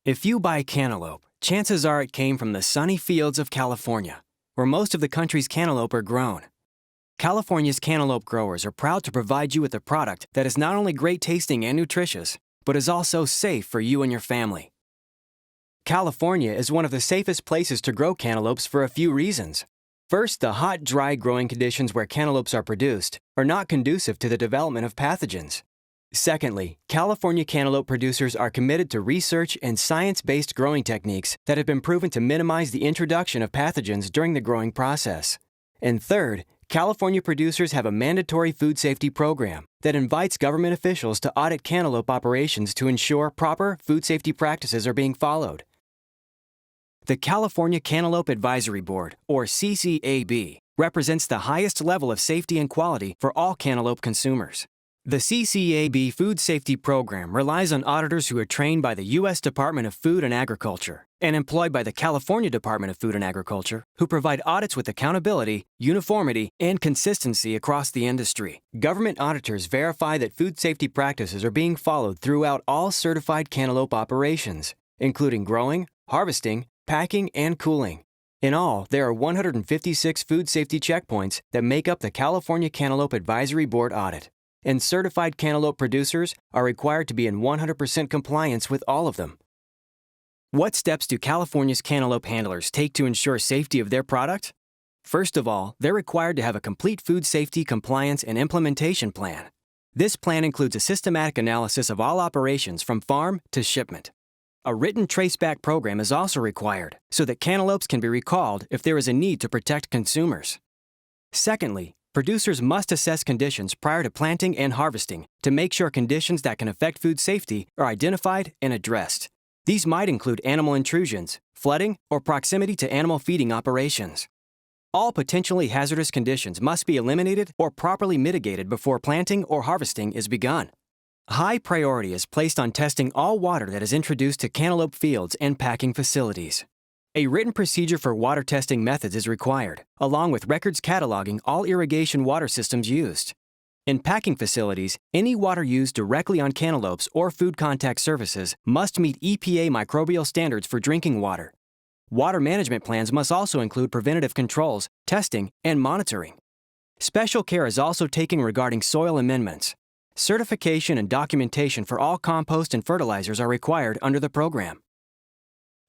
If you buy cantaloupe, chances are it came from the sunny fields of California, where most of the country's cantaloupe are grown. California's cantaloupe growers are proud to provide you with a product that is not only great tasting and nutritious, but is also safe for you and your family. California is one of the safest places to grow cantaloupes for a few reasons. First, the hot, dry growing conditions where cantaloupes are produced are not conducive to the development of pathogens. Secondly, California cantaloupe producers are committed to research and science-based growing techniques that have been proven to minimize the introduction of pathogens during the growing process. And third, California producers have a mandatory food safety program that invites government officials to audit cantaloupe operations to ensure proper food safety practices are being followed. The California Cantaloupe Advisory Board, or CCAB, represents the highest level of safety and quality for all cantaloupe consumers. The CCAB Food Safety Program relies on auditors who are trained by the U.S. Department of Food and Agriculture and employed by the California Department of Food and Agriculture, who provide audits with accountability, uniformity, and consistency across the industry. Government auditors verify that food safety practices are being followed throughout all certified cantaloupe operations, including growing, harvesting, packing, and cooling. In all, there are 156 food safety checkpoints that make up the California Cantaloupe Advisory Board audit, and certified cantaloupe producers are required to be in 100% compliance with all of them. What steps do California's cantaloupe handlers take to ensure safety of their product? First of all, they're required to have a complete food safety compliance and implementation plan. This plan includes a systematic analysis of all operations from farm to shipment. A written traceback program is also required so that cantaloupes can be recalled if there is a need to protect consumers. Secondly, producers must assess conditions prior to planting and harvesting to make sure conditions that can affect food safety are identified and addressed. These might include animal intrusions, flooding, or proximity to animal feeding operations. All potentially hazardous conditions must be eliminated or properly mitigated before planting or harvesting is begun. High priority is placed on testing all water that is introduced to cantaloupe fields and packing facilities. A written procedure for water testing methods is required, along with records cataloging all irrigation water systems used. In packing facilities, any water used directly on cantaloupes or food contact surfaces must meet EPA microbial standards for drinking water. Water management plans must also include preventative controls, testing, and monitoring. Special care is also taken regarding soil amendments. Certification and documentation for all compost and fertilizers are required under the program.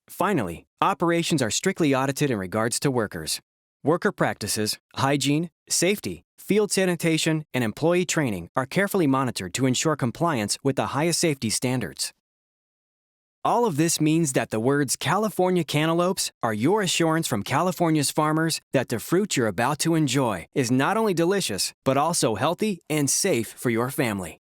Finally, operations are strictly audited in regards to workers. Worker practices, hygiene, safety, field sanitation, and employee training are carefully monitored to ensure compliance with the highest safety standards. All of this means that the words California cantaloupes are your assurance from California's farmers that the fruit you're about to enjoy is not only delicious, but also healthy and safe for your family.